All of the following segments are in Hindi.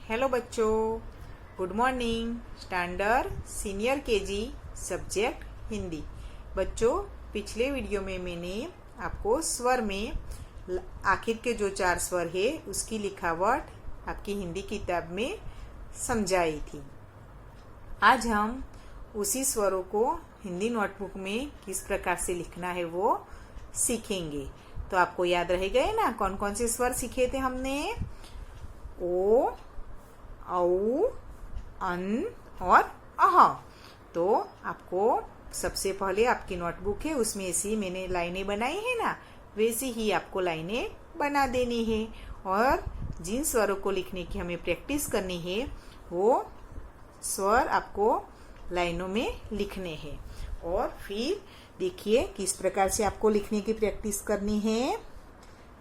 हेलो बच्चों, good morning. Standard senior KG subject Hindi. बच्चों, पिछले वीडियो में मैंने आपको स्वर में आखिर के जो 4 स्वर है उसकी लिखावट आपकी हिंदी किताब में समझाई थी। आज हम उसी स्वरों को हिंदी नोटबुक में किस प्रकार से लिखना है वो सीखेंगे। तो आपको याद रह गए ना कौन कौन से स्वर सीखे थे हमने? ओ, औ, अन और अह। तो आपको सबसे पहले आपकी नोटबुक है उसमें ऐसी मैंने लाइनें बनाई है ना, वैसे ही आपको लाइनें बना देनी है और जिन स्वरों को लिखने की हमें प्रैक्टिस करनी है वो स्वर आपको लाइनों में लिखने हैं। और फिर देखिए किस प्रकार से आपको लिखने की प्रैक्टिस करनी है।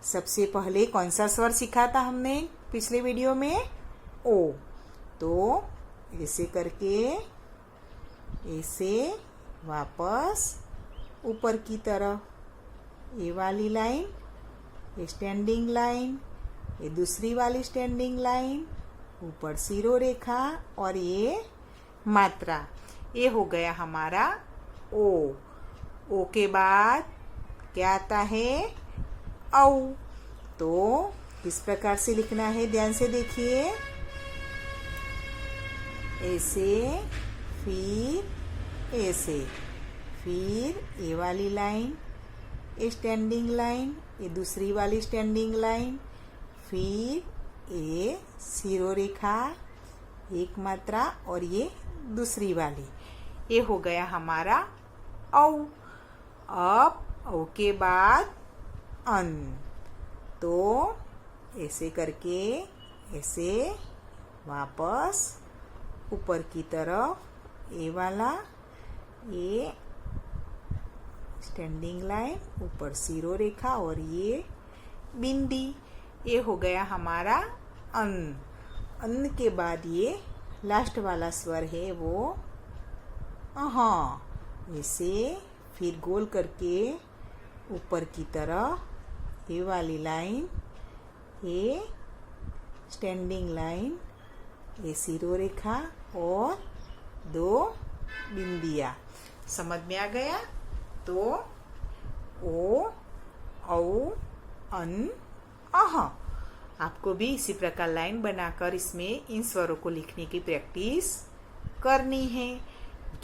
सबसे पहले कौन सा स्वर सीखा था हमने पिछले वीडियो में? ओ। तो ऐसे करके ऐसे वापस ऊपर की तरफ ये वाली लाइन, ये स्टैंडिंग लाइन, ये दूसरी वाली स्टैंडिंग लाइन, ऊपर सिरो रेखा और ये मात्रा। ये हो गया हमारा ओ। ओ के बाद क्या आता है? औ। तो किस प्रकार से लिखना है ध्यान से देखिए। ऐसे, फिर ऐसे, फिर ये वाली लाइन, ये स्टैंडिंग लाइन, ये दूसरी वाली स्टैंडिंग लाइन, फिर ये सिरो रेखा, एक मात्रा और ये दूसरी वाली। ये हो गया हमारा औ। अब औ के बाद अन। तो ऐसे करके ऐसे वापस ऊपर की तरफ ये वाला, ये स्टैंडिंग लाइन, ऊपर सिरो रेखा और ये बिंदी। ये हो गया हमारा अन। अन के बाद ये लास्ट वाला स्वर है वो अह। ऐसे फिर गोल करके ऊपर की तरफ ये वाली लाइन, ये स्टैंडिंग लाइन, ये सिरो रेखा और 2 बिंदिया। समझ में आ गया? तो ओ, औ, अन, अह। आपको भी इसी प्रकार लाइन बनाकर इसमें इन स्वरों को लिखने की प्रैक्टिस करनी है।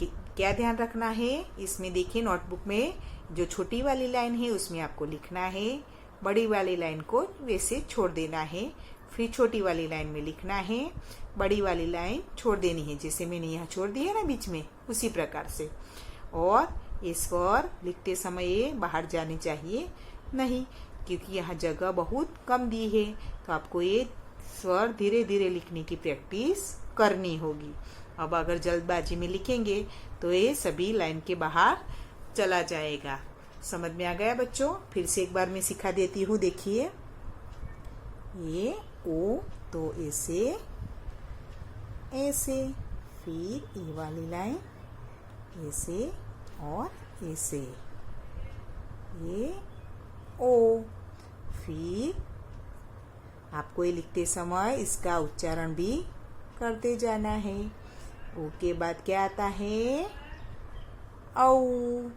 क्या ध्यान रखना है इसमें? देखिए नोटबुक में जो छोटी वाली लाइन है उसमें आपको लिखना है, बड़ी वाली लाइन को वैसे छोड़ देना है, फिर छोटी वाली लाइन में लिखना है, बड़ी वाली लाइन छोड़ देनी है, जैसे मैंने यहाँ छोड़ दी है ना बीच में, उसी प्रकार से। और ये स्वर लिखते समय ये बाहर जाने चाहिए नहीं, क्योंकि यहाँ जगह बहुत कम दी है। तो आपको ये स्वर धीरे धीरे लिखने की प्रैक्टिस करनी होगी। अब अगर जल्दबाजी में लिखेंगे तो ये सभी लाइन के बाहर चला जाएगा। समझ में आ गया बच्चों? फिर से एक बार मैं सिखा देती हूँ, देखिए। ये ओ, तो ऐसे ऐसे, फिर ये वाली लाइन ऐसे और ऐसे, ये ओ। फिर आपको ये लिखते समय इसका उच्चारण भी करते जाना है। ओ के बाद क्या आता है? औ।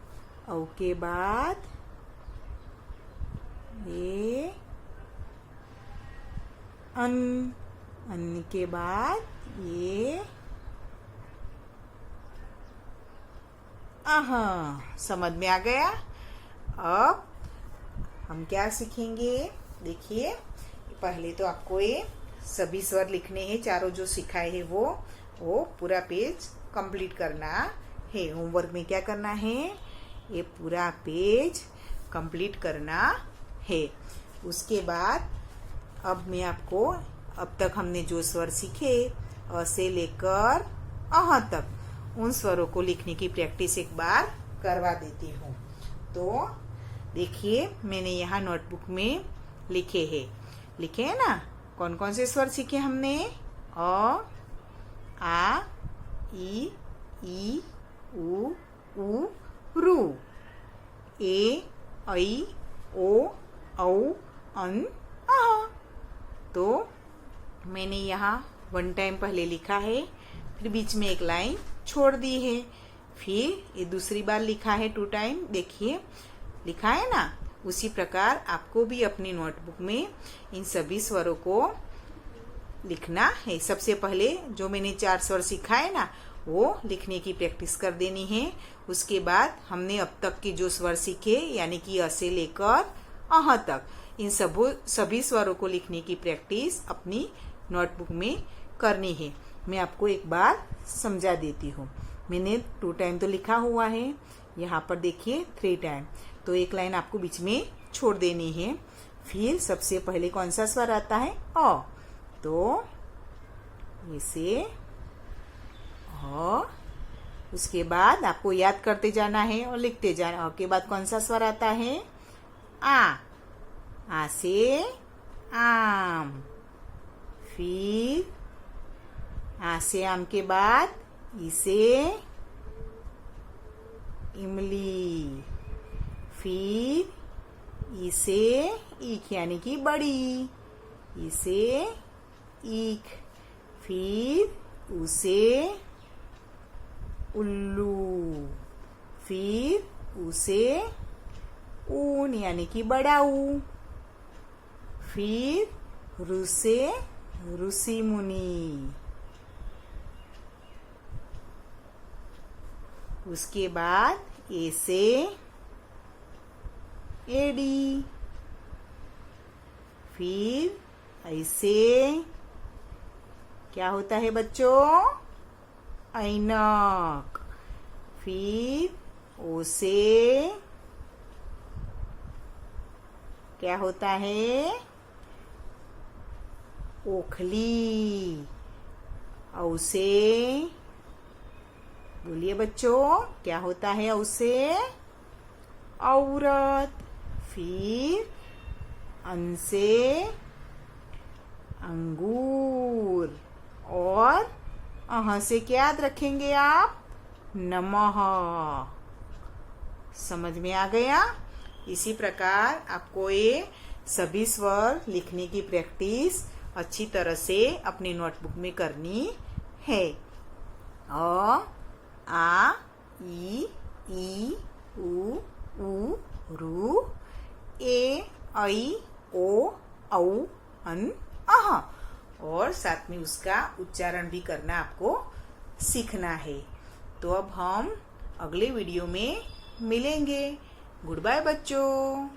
औ के बाद ये अन। अन के बाद ये अह। समझ में आ गया? अब हम क्या सीखेंगे? देखिए, पहले तो आपको ये सभी स्वर लिखने हैं, चारों जो सिखाए हैं वो पूरा पेज कंप्लीट करना है। होमवर्क में क्या करना है? ये पूरा पेज कंप्लीट करना है। उसके बाद अब मैं आपको अब तक हमने जो स्वर सीखे अ से लेकर अह तक, उन स्वरों को लिखने की प्रैक्टिस एक बार करवा देती हूँ। तो देखिए मैंने यहाँ नोटबुक में लिखे हैं ना, कौन कौन से स्वर सीखे हमने? अ, आ, ई, उ, रू, ए, ऐ, ओ, औ, अन, अह। तो मैंने यहाँ 1 टाइम पहले लिखा है, फिर बीच में एक लाइन छोड़ दी है, फिर ये दूसरी बार लिखा है 2 टाइम। देखिए लिखा है ना, उसी प्रकार आपको भी अपनी नोटबुक में इन सभी स्वरों को लिखना है। सबसे पहले जो मैंने 4 स्वर सिखाए ना, वो लिखने की प्रैक्टिस कर देनी है। उसके बाद हमने अब तक के जो स्वर सीखे, यानी कि अ से लेकर अह तक, इन सभी स्वरों को लिखने की प्रैक्टिस अपनी नोटबुक में करनी है। मैं आपको एक बार समझा देती हूँ। मैंने 2 टाइम तो लिखा हुआ है, यहाँ पर देखिए 3 टाइम, तो एक लाइन आपको बीच में छोड़ देनी है। फिर सबसे पहले कौन सा स्वर आता है? अ, तो इसे अ, उसके बाद आपको याद करते जाना है और लिखते जाना। अ के बाद कौन सा स्वर आता है? आ से आम। फिर आ से आम के बाद इसे इमली। फिर इसे ईख यानी कि बड़ी, इसे ईख। फिर उसे उल्लू। फिर उसे ऊन यानी कि बड़ा ऊ। फिर रुसे ऋषि मुनि। उसके बाद ए से एडी। फिर ऐसे क्या होता है बच्चों? ऐनक। फिर ओ से क्या होता है? ओखली। औ से बोलिए बच्चों, क्या होता है औ से? औरत। फिर अन से अंगूर। और अह से क्या याद रखेंगे आप? नमः। समझ में आ गया? इसी प्रकार आपको ये सभी स्वर लिखने की प्रैक्टिस अच्छी तरह से अपनी नोटबुक में करनी है। अ, आ, ई, उ, रू, ए, ऐ, ओ, औ, अन, अह। और साथ में उसका उच्चारण भी करना आपको सीखना है। तो अब हम अगले वीडियो में मिलेंगे। गुड बाय बच्चों।